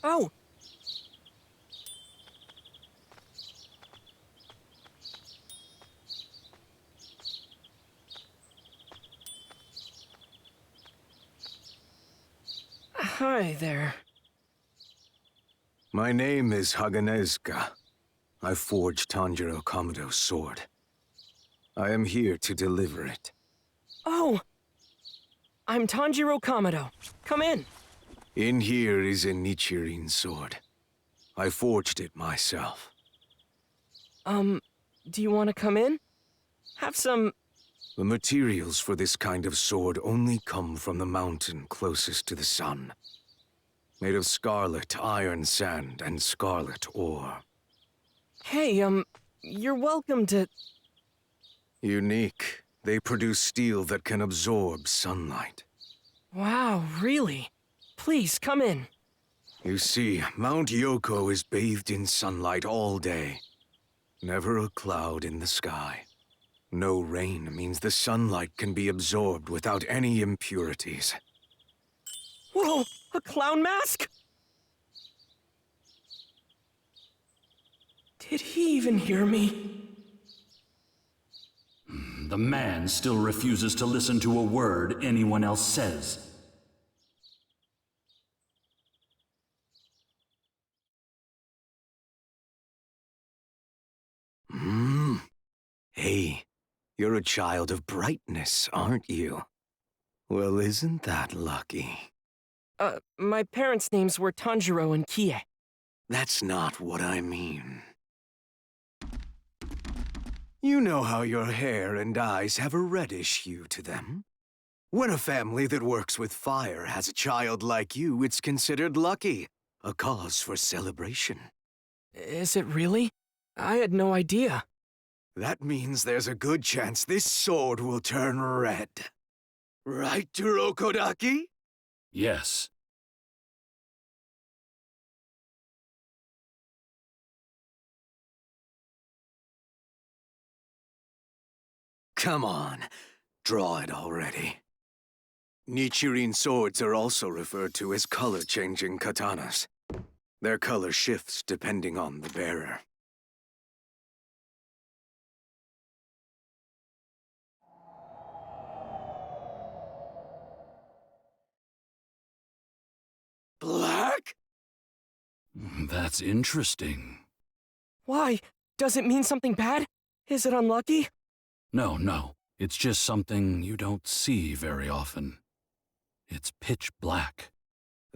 Oh! Hi there. My name is Haganezka. I forged Tanjiro Kamado's sword. I am here to deliver it. Oh! I'm Tanjiro Kamado. Come in. In here is a Nichirin sword. I forged it myself. Do you want to come in? Have some... The materials for this kind of sword only come from the mountain closest to the sun. Made of scarlet iron sand and scarlet ore. Hey, you're welcome to... Unique. They produce steel that can absorb sunlight. Wow, really? Please, come in. You see, Mount Yoko is bathed in sunlight all day. Never a cloud in the sky. No rain means the sunlight can be absorbed without any impurities. Whoa! A clown mask? Did he even hear me? The man still refuses to listen to a word anyone else says. Hey, you're a child of brightness, aren't you? Well, isn't that lucky? My parents' names were Tanjiro and Kie. That's not what I mean. You know how your hair and eyes have a reddish hue to them? When a family that works with fire has a child like you, it's considered lucky. A cause for celebration. Is it really? I had no idea. That means there's a good chance this sword will turn red. Right, Urokodaki? Yes. Come on, draw it already. Nichirin swords are also referred to as color-changing katanas. Their color shifts depending on the bearer. Black? That's interesting. Why? Does it mean something bad? Is it unlucky? No. It's just something you don't see very often. It's pitch black.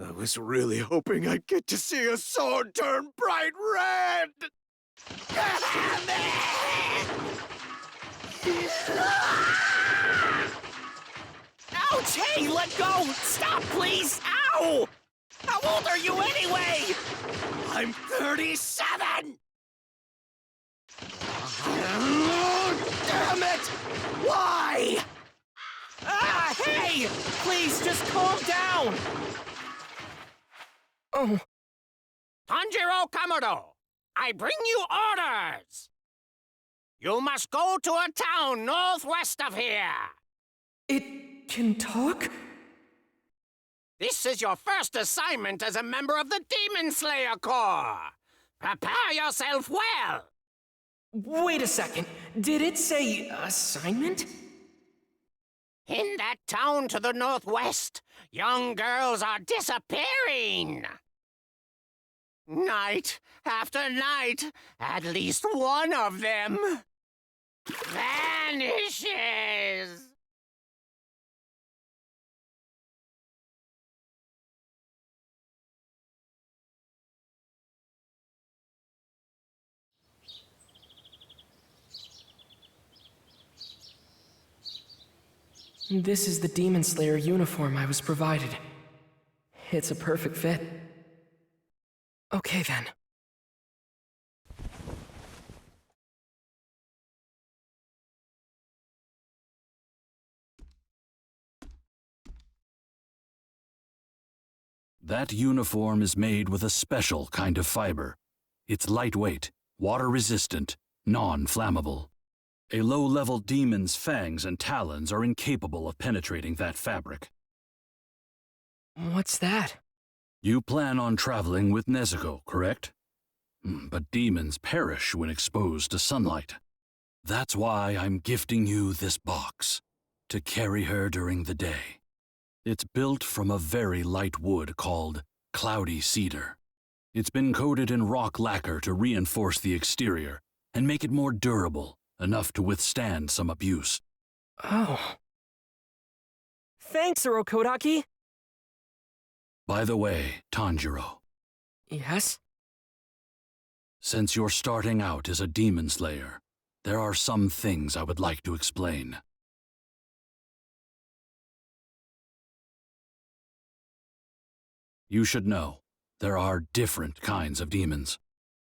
I was really hoping I'd get to see a sword turn bright red! Ouch! Hey, let go! Stop, please! Ow! How old are you anyway? I'm 37! Damn it! Why? Ah, hey! Please, just calm down! Oh. Tanjiro Kamado, I bring you orders! You must go to a town northwest of here! It can talk? This is your first assignment as a member of the Demon Slayer Corps! Prepare yourself well! Wait a second. Did it say assignment? In that town to the northwest, young girls are disappearing! Night after night, at least one of them vanishes! This is the Demon Slayer uniform I was provided. It's a perfect fit. Okay, then. That uniform is made with a special kind of fiber. It's lightweight, water-resistant, non-flammable. A low-level demon's fangs and talons are incapable of penetrating that fabric. What's that? You plan on traveling with Nezuko, correct? But demons perish when exposed to sunlight. That's why I'm gifting you this box, to carry her during the day. It's built from a very light wood called cloudy cedar. It's been coated in rock lacquer to reinforce the exterior and make it more durable, enough to withstand some abuse. Oh. Thanks, Urokodaki! By the way, Tanjiro, Yes? since you're starting out as a demon slayer, there are some things I would like to explain. You should know, there are different kinds of demons.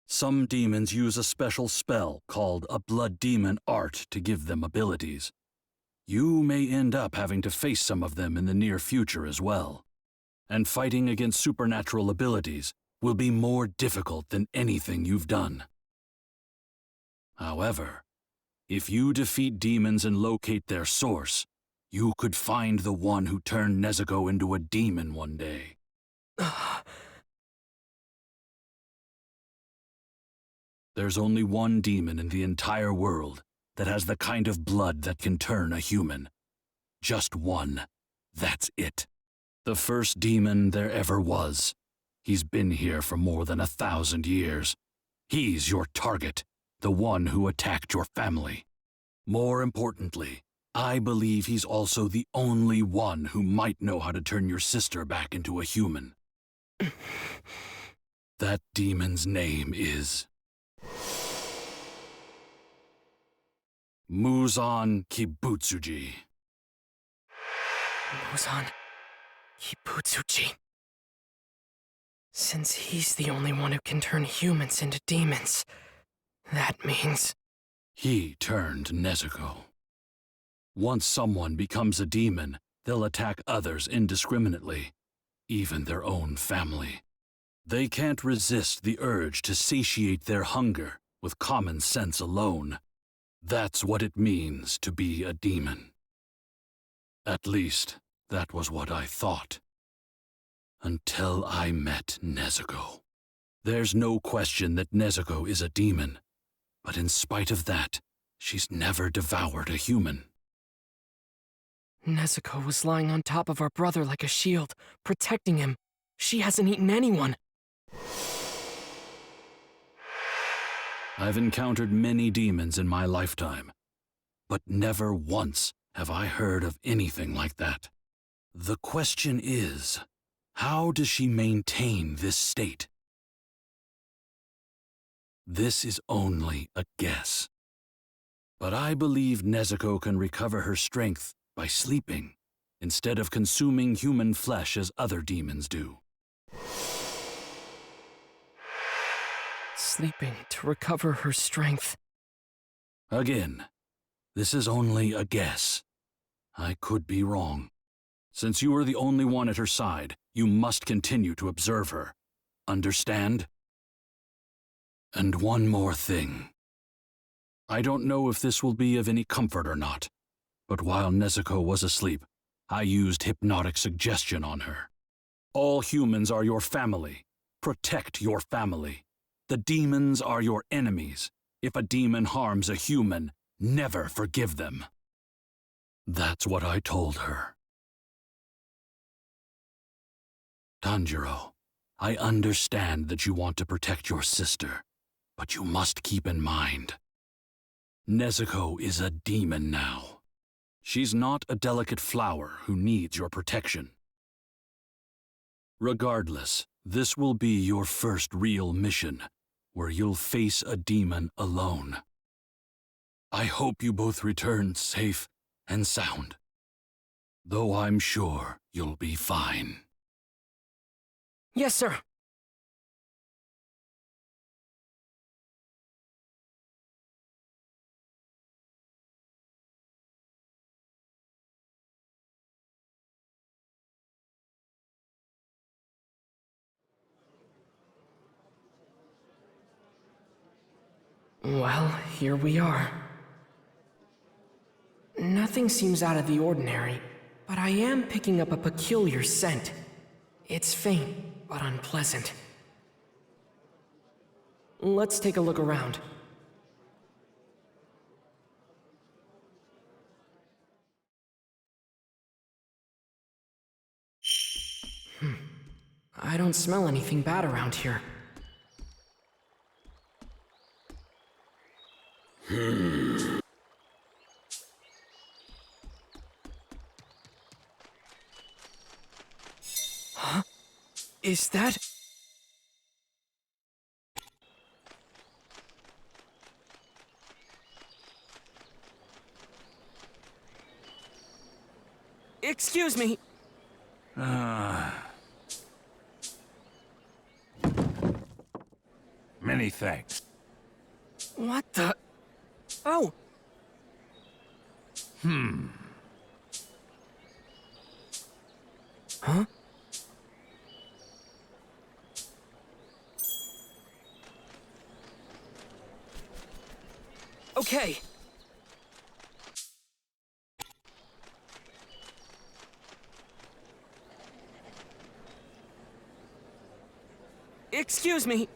Some demons use a special spell called a blood demon art to give them abilities. You may end up having to face some of them in the near future as well. And fighting against supernatural abilities will be more difficult than anything you've done. However, if you defeat demons and locate their source, you could find the one who turned Nezuko into a demon one day. There's only one demon in the entire world that has the kind of blood that can turn a human. Just one. That's it. The first demon there ever was. He's been here for more than 1,000 years. He's your target, the one who attacked your family. More importantly, I believe he's also the only one who might know how to turn your sister back into a human. That demon's name is Muzan Kibutsuji. Muzan Kibutsuji. Since he's the only one who can turn humans into demons, that means... He turned Nezuko. Once someone becomes a demon, they'll attack others indiscriminately, even their own family. They can't resist the urge to satiate their hunger with common sense alone. That's what it means to be a demon. At least, that was what I thought. Until I met Nezuko. There's no question that Nezuko is a demon, but in spite of that, she's never devoured a human. Nezuko was lying on top of our brother like a shield, protecting him. She hasn't eaten anyone. I've encountered many demons in my lifetime, but never once have I heard of anything like that. The question is, how does she maintain this state? This is only a guess. But I believe Nezuko can recover her strength by sleeping, instead of consuming human flesh as other demons do. Sleeping to recover her strength. Again, this is only a guess. I could be wrong. Since you are the only one at her side, you must continue to observe her. Understand? And one more thing. I don't know if this will be of any comfort or not, but while Nezuko was asleep, I used hypnotic suggestion on her. All humans are your family. Protect your family. The demons are your enemies. If a demon harms a human, never forgive them. That's what I told her. Tanjiro, I understand that you want to protect your sister, but you must keep in mind, Nezuko is a demon now. She's not a delicate flower who needs your protection. Regardless, this will be your first real mission, where you'll face a demon alone. I hope you both return safe and sound, though I'm sure you'll be fine. Yes, sir. Well, here we are. Nothing seems out of the ordinary, but I am picking up a peculiar scent. It's faint, but unpleasant. Let's take a look around. I don't smell anything bad around here. Huh? Is that... Excuse me. Many thanks. What the... Oh! Huh? Okay. Excuse me.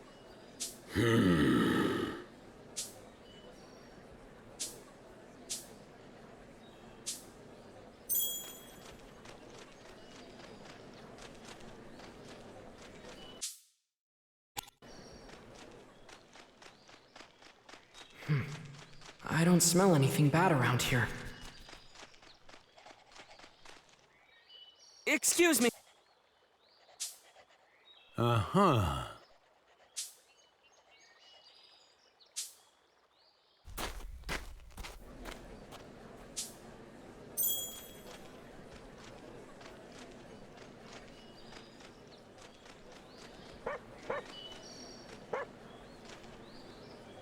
I don't smell anything bad around here. Excuse me. Uh-huh.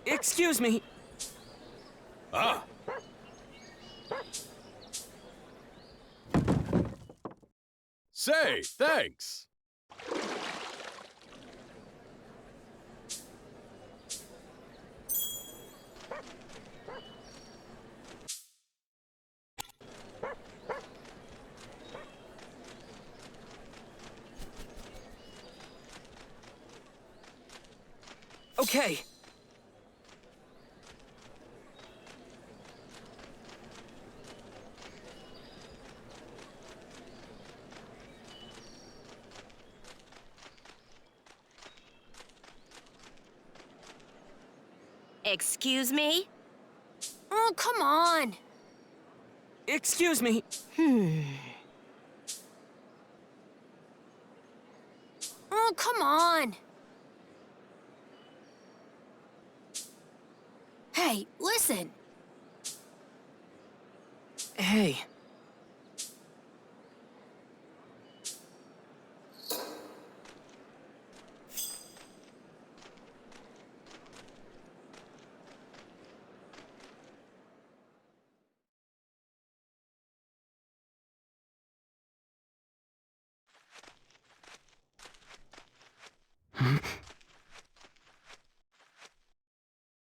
Excuse me. Ah! Say, thanks! Okay. Excuse me? Oh, come on. Excuse me. Oh, come on. Hey, listen. Hey.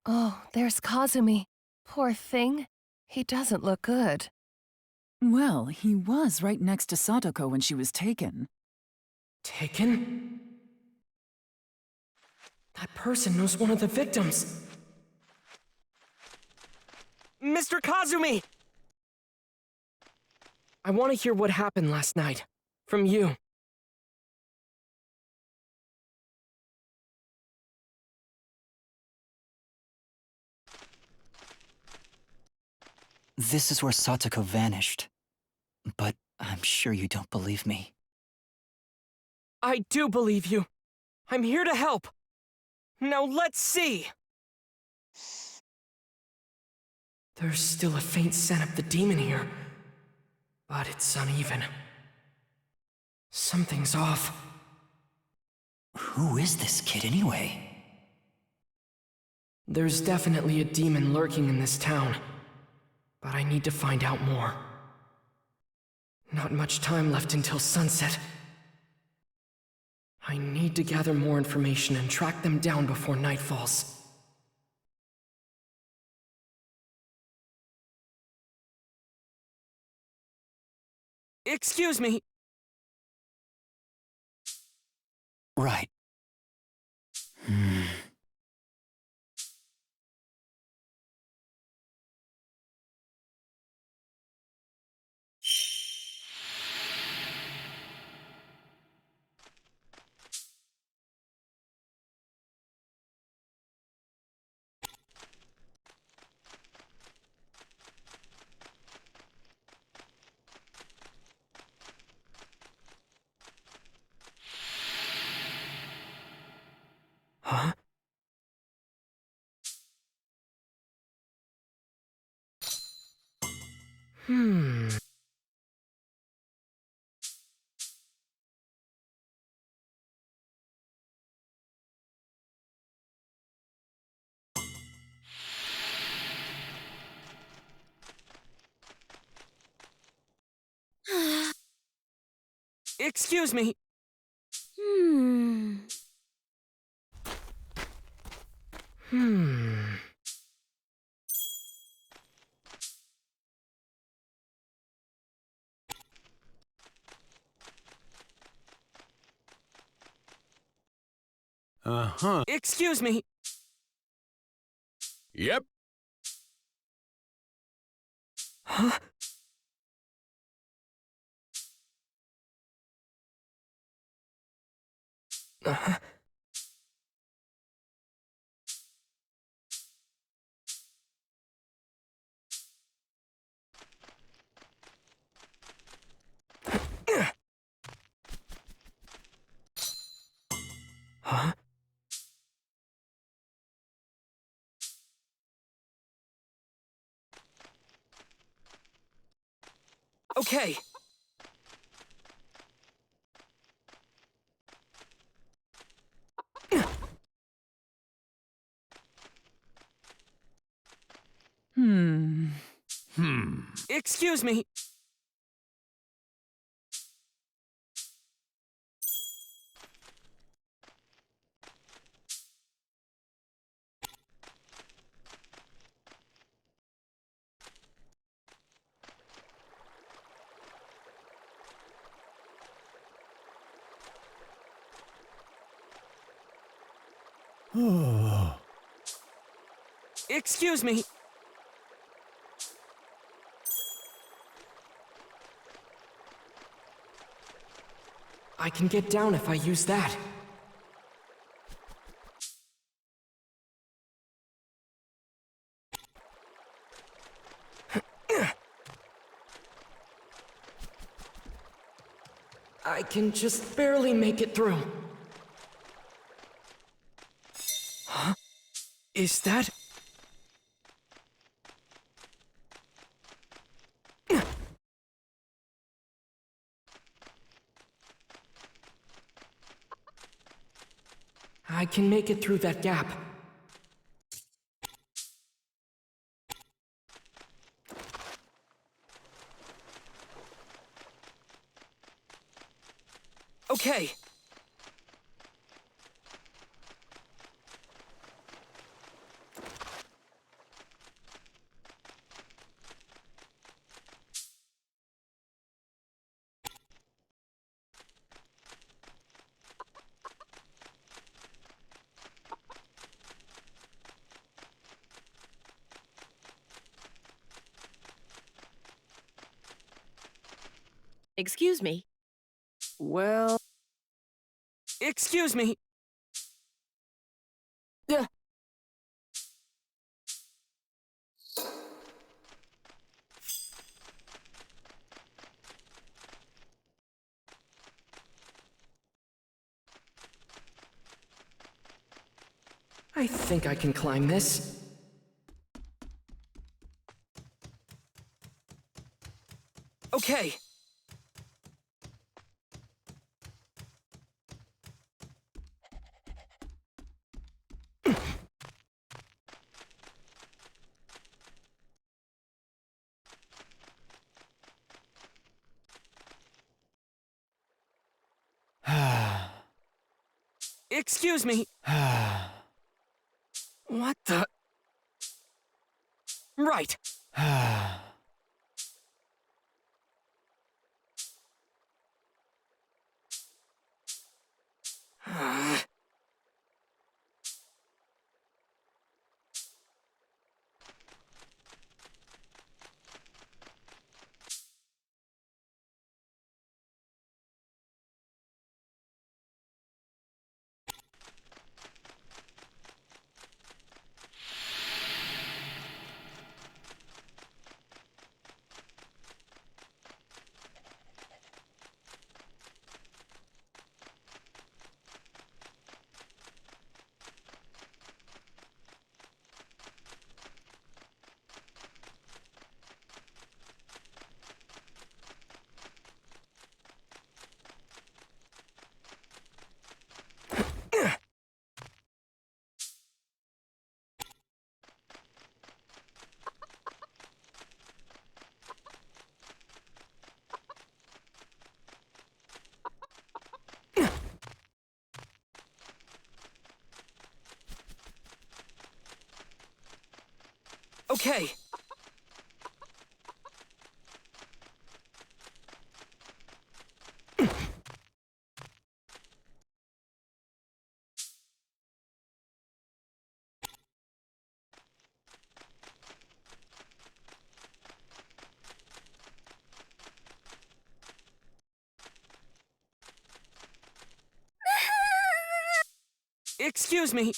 Oh, there's Kazumi. Poor thing. He doesn't look good. Well, he was right next to Sadako when she was taken. Taken? That person knows one of the victims. Mr. Kazumi! I want to hear what happened last night. From you. This is where Satoko vanished. But I'm sure you don't believe me. I do believe you. I'm here to help. Now let's see. There's still a faint scent of the demon here, but it's uneven. Something's off. Who is this kid anyway? There's definitely a demon lurking in this town, but I need to find out more. Not much time left until sunset. I need to gather more information and track them down before night falls. Excuse me. Right. Hmm. Huh? Hmm. Excuse me. Hmm. Hmm. Uh-huh. Excuse me. Yep. Huh? Uh-huh. Huh? Okay. Hmm. Excuse me. Excuse me. I can get down if I use that. I can just barely make it through. Huh? Is that... I can make it through that gap. Okay. Excuse me. Well... Excuse me. Uh, I think I can climb this. Okay. Excuse me. What the... Right. Okay. Excuse me.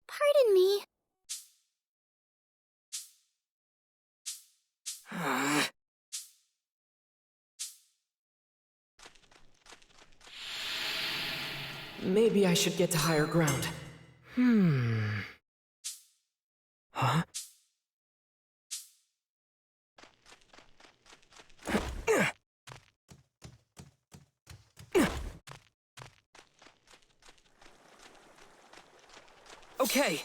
Pardon me. Maybe I should get to higher ground. Huh? Okay.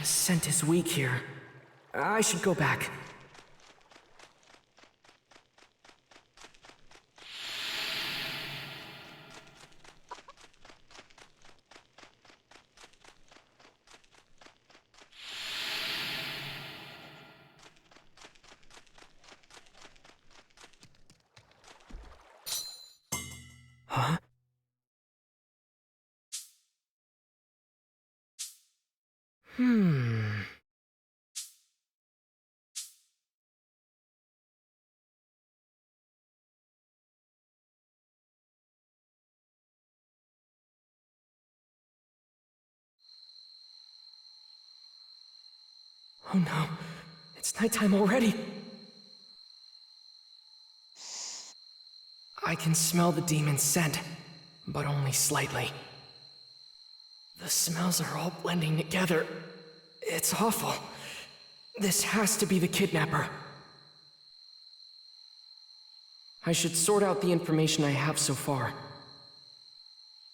The scent is weak here. I should go back. Huh? Oh no, it's nighttime already. I can smell the demon's scent, but only slightly. The smells are all blending together. It's awful. This has to be the kidnapper. I should sort out the information I have so far.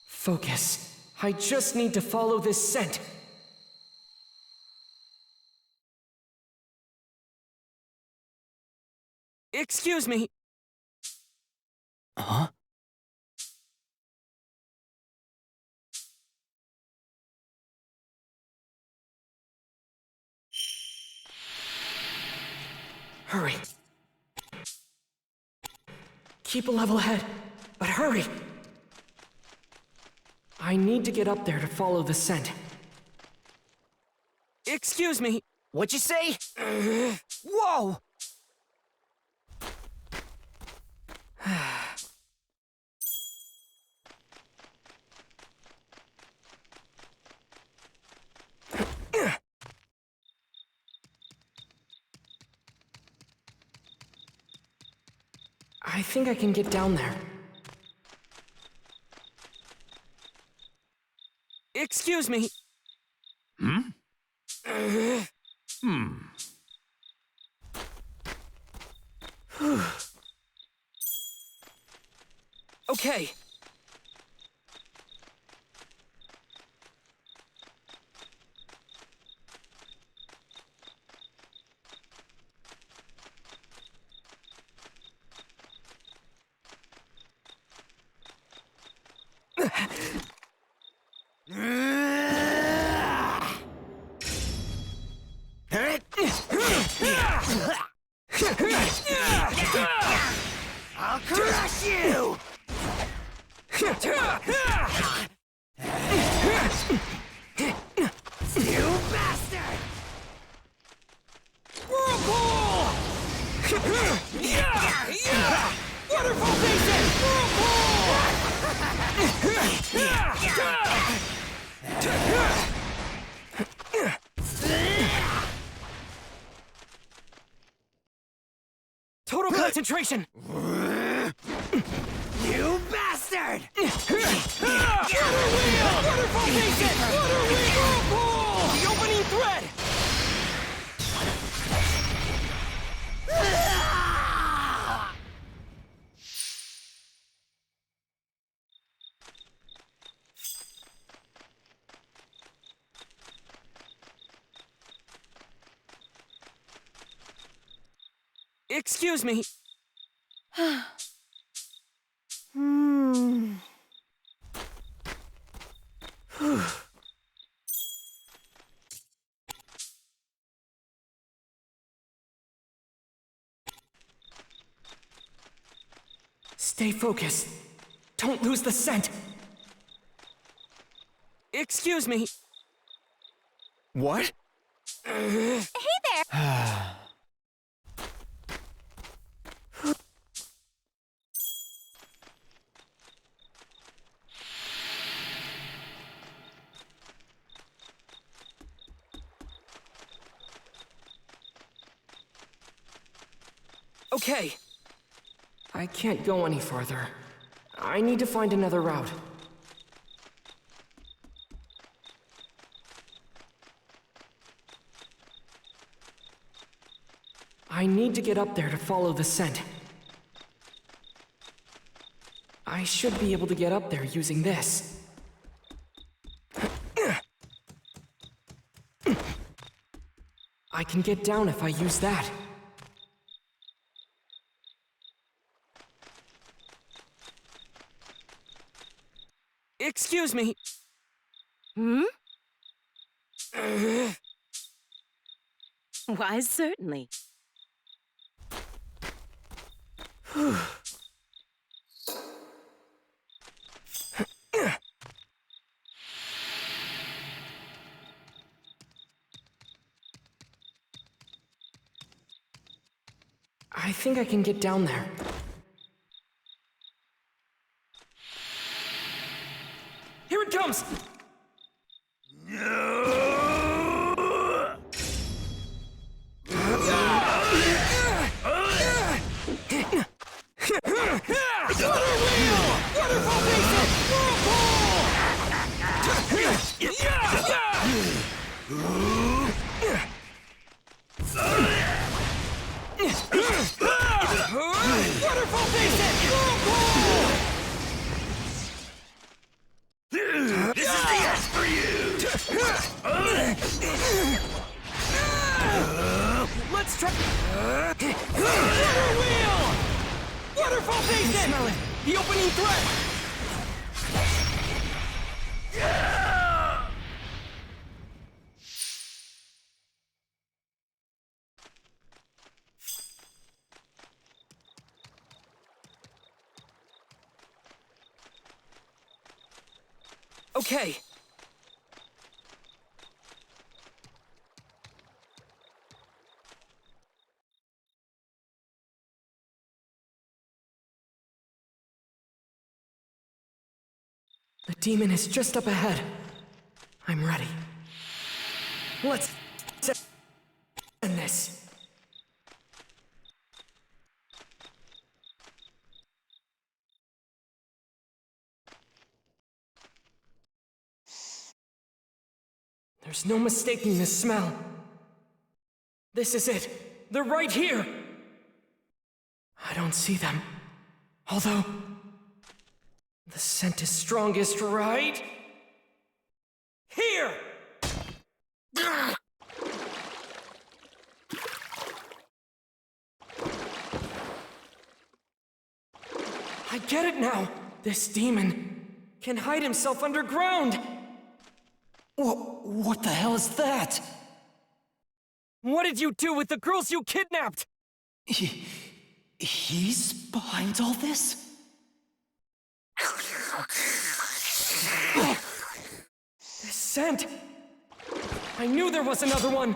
Focus. I just need to follow this scent. Excuse me. Huh? Hurry. Keep a level head, but hurry. I need to get up there to follow the scent. Excuse me. What'd you say? Whoa! I think I can get down there. Excuse me. Okay. I'll crush you! Total concentration! You bastard! Water wheel! Waterfall basic! Water wheel! Whirlpool! The opening thread! Excuse me. Stay focused. Don't lose the scent. Excuse me. What? Hey there! Okay. I can't go any farther. I need to find another route. I need to get up there to follow the scent. I should be able to get up there using this. I can get down if I use that. Excuse me. Hmm? Why, certainly. I think I can get down there. Here it comes! Waterfall basic! This is the end for you! Let's try... Water wheel! Waterfall basic! Smell it! The opening thread! Okay. The demon is just up ahead. I'm ready. Let's end this. There's no mistaking this smell. This is it. They're right here. I don't see them. Although, the scent is strongest right here. I get it now. This demon can hide himself underground. What the hell is that? What did you do with the girls you kidnapped? He's behind all this? This scent. I knew there was another one.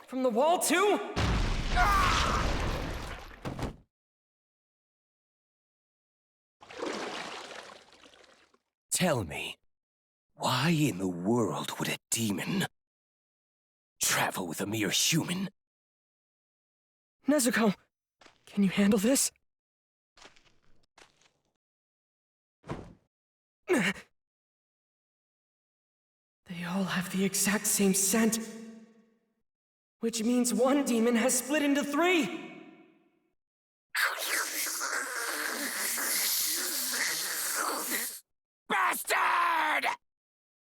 From the wall, too? Tell me, Why in the world would a demon travel with a mere human? Nezuko, can you handle this? They all have the exact same scent. Which means one demon has split into 3! Bastard!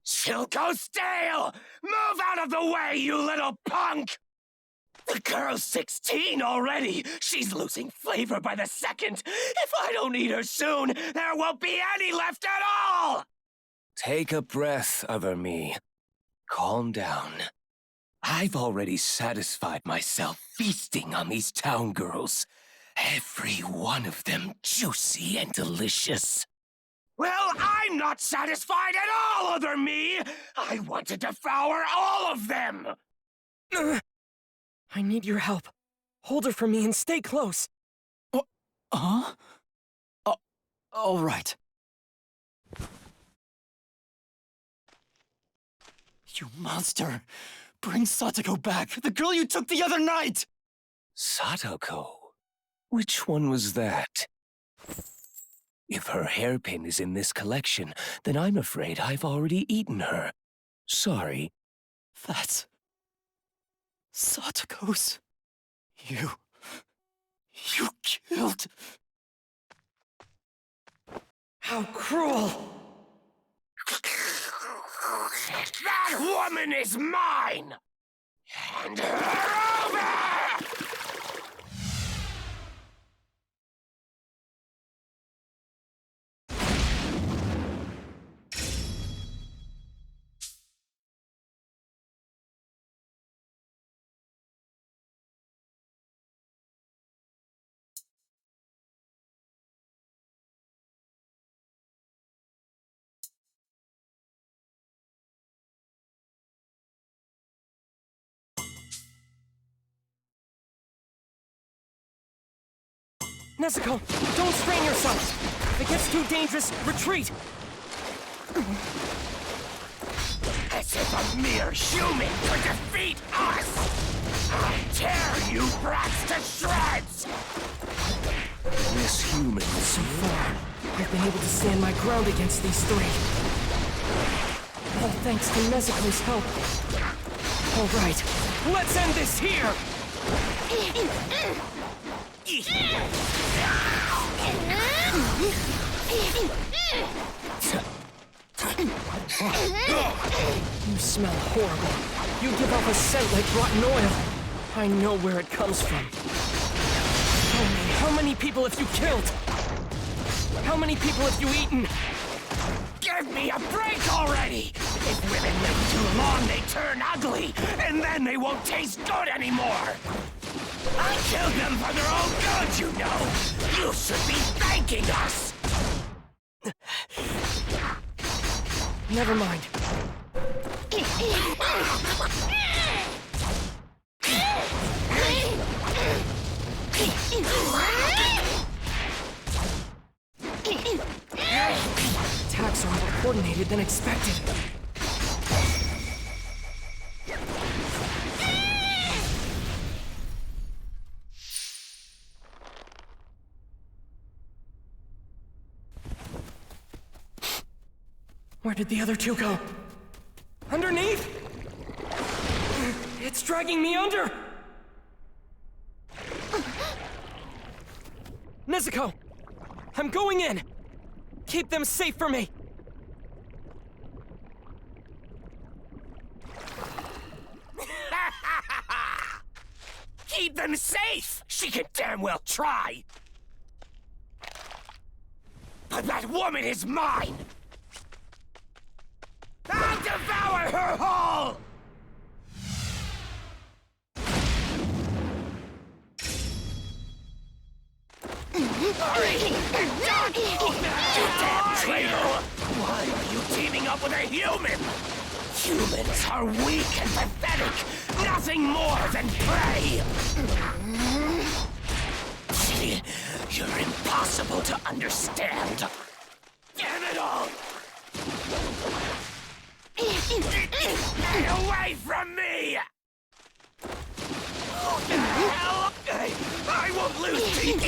She'll go stale! Move out of the way, you little punk! The girl's 16 already! She's losing flavor by the second! If I don't eat her soon, there won't be any left at all! Take a breath, other me. Calm down. I've already satisfied myself feasting on these town girls. Every one of them juicy and delicious. Well, I'm not satisfied at all, other me! I want to devour all of them! I need your help. Hold her for me and stay close. Huh? All right. You monster! Bring Satoko back! The girl you took the other night! Satoko? Which one was that? If her hairpin is in this collection, then I'm afraid I've already eaten her. Sorry. That's... Satoko's... You killed... How cruel! That woman is mine! Hand her over! Nezuko, don't strain yourself! If it gets too dangerous, retreat! As if a mere human could defeat us! I tear you brats to shreds! This human... So far, I've been able to stand my ground against these 3. All thanks to Nezuko's help. All right, let's end this here! You smell horrible. You give off a scent like rotten oil. I know where it comes from. How many people have you killed? How many people have you eaten? Give me a break already! If women live too long, they turn ugly, and then they won't taste good anymore! I killed them for their own good, you know! You should be thanking us! Never mind. Attacks are more coordinated than expected. Where did the other 2 go? Underneath? It's dragging me under! Nezuko! I'm going in! Keep them safe for me! Keep them safe! She can damn well try! But that woman is mine! I'll devour her whole! Hurry! Dodge! You damn traitor! Why are you teaming up with a human? Humans are weak and pathetic! Nothing more than prey! You're impossible to understand! Damn it all! Stay away from me! Who the hell? I won't lose to you!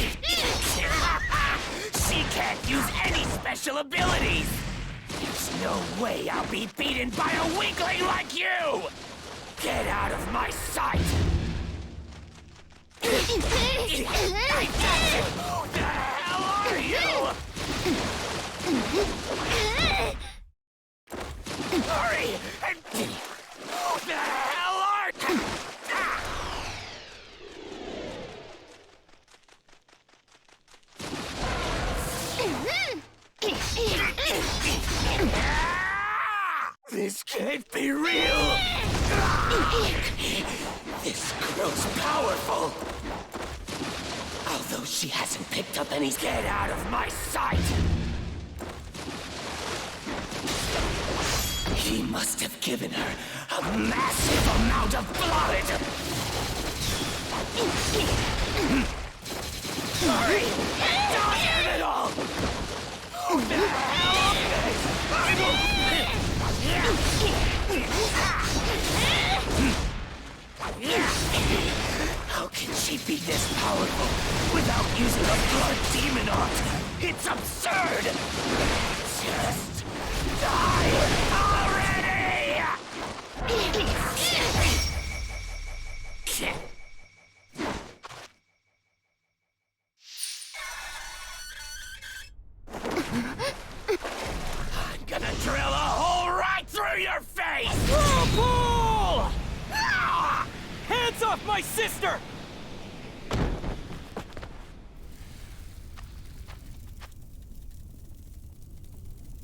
She can't use any special abilities! There's no way I'll be beaten by a weakling like you! Get out of my sight! Who the hell are you? Hurry! Who the hell are you? This can't be real! This girl's powerful! Although she hasn't picked up any... Get out of my sight! He must have given her a massive amount of blood! Hurry! Damn it all! Who the hell? I will... How can she be this powerful without using a blood demon art? It's absurd! Just die already! I'm gonna drill a hole right through your face! Whirlpool! Hands off my sister!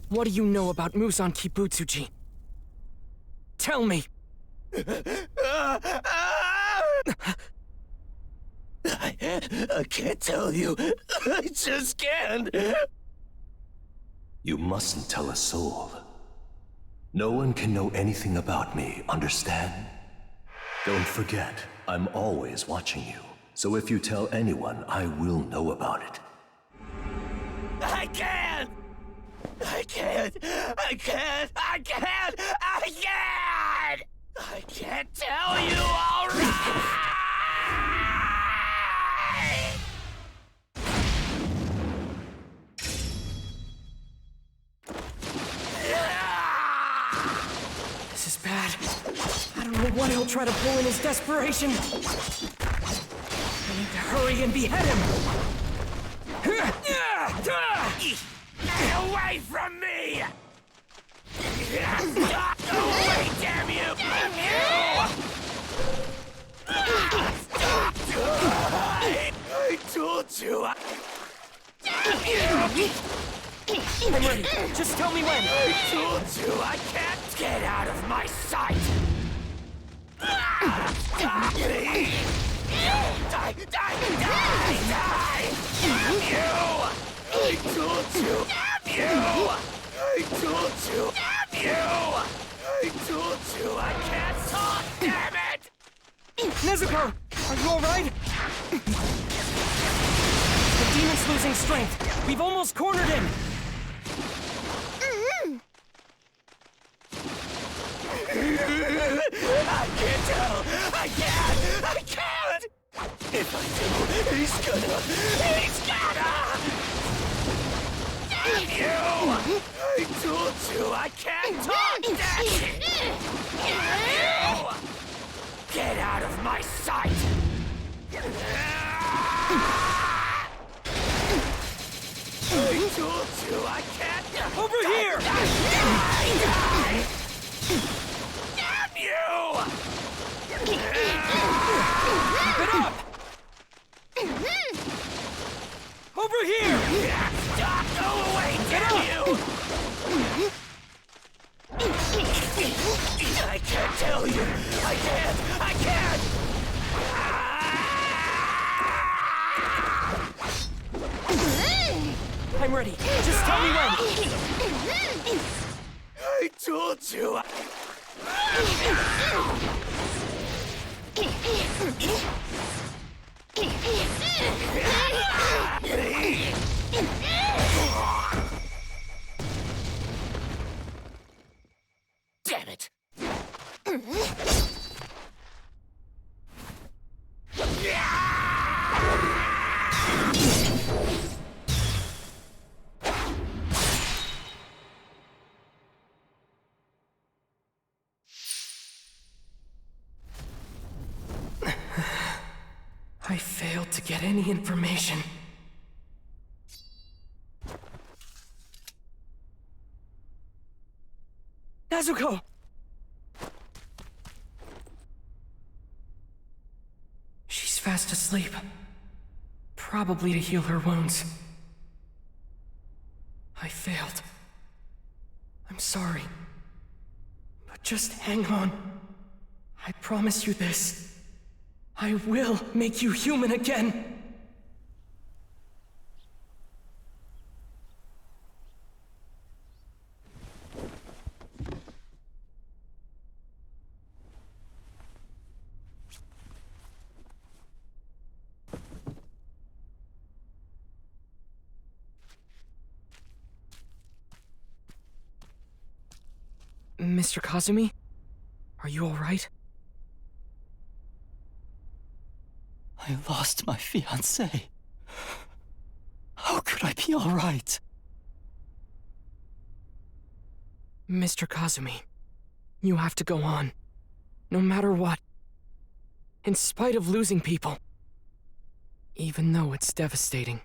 What do you know about Muzan Kibutsuji? Tell me! I can't tell you. I just can't. You mustn't tell a soul. No one can know anything about me, understand? Don't forget, I'm always watching you. So if you tell anyone, I will know about it. I can't! I can't! I can't! I can't! I can't! I can't tell you, all right! This is bad. I don't know what he'll try to pull in his desperation. I need to hurry and behead him. Get away from me! Go away, damn you! Damn you! I told you! Damn you! I'm ready. Just tell me when. I told you I can't get out of my sight! Stop me! Die! Die! Die! Die! Damn you! I told you! Damn you! I told you! Damn you! I told you I can't talk! Damn it! Nezuko! Are you alright? The demon's losing strength. We've almost cornered him. I can't tell! I can't! I can't! If I do, he's gonna! Damn you! I told you I can't talk! Damn you! Get out of my sight! I told you I can't... Over here! Die! Damn you! Keep it up! Over here! Stop! Go away! Damn you! I can't tell you! I can't! I can't! I'm ready. Just tell me when. I told you! Damn it! I failed to get any information. Nezuko! She's fast asleep. Probably to heal her wounds. I failed. I'm sorry. But just hang on. I promise you this. I will make you human again! Mr. Kazumi? Are you alright? I lost my fiancée. How could I be all right? Mr. Kazumi, you have to go on. No matter what. In spite of losing people. Even though it's devastating.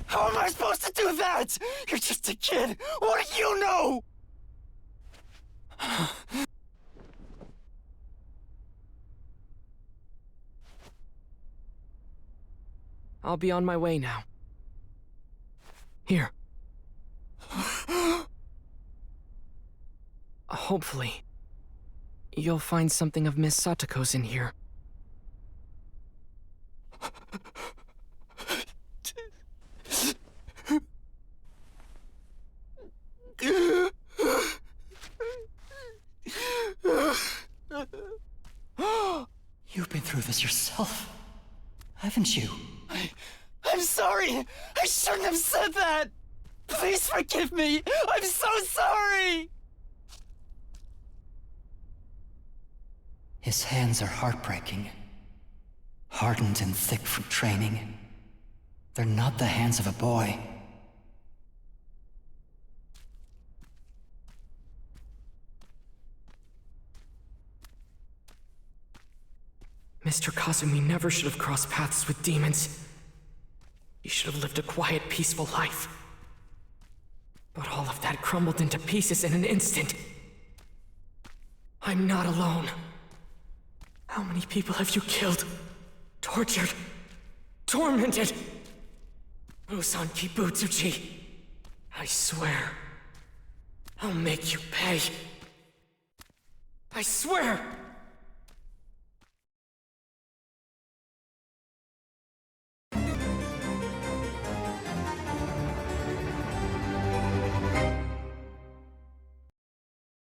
How am I supposed to do that? You're just a kid. What do you know? I'll be on my way now. Here. Hopefully, you'll find something of Miss Satoko's in here. You've been through this yourself, haven't you? I'm sorry! I shouldn't have said that! Please forgive me! I'm so sorry! His hands are heartbreaking. Hardened and thick from training. They're not the hands of a boy. Mr. Kazumi never should have crossed paths with demons. He should have lived a quiet, peaceful life. But all of that crumbled into pieces in an instant. I'm not alone. How many people have you killed? Tortured? Tormented? Usan Kibutsuji. I swear, I'll make you pay. I swear!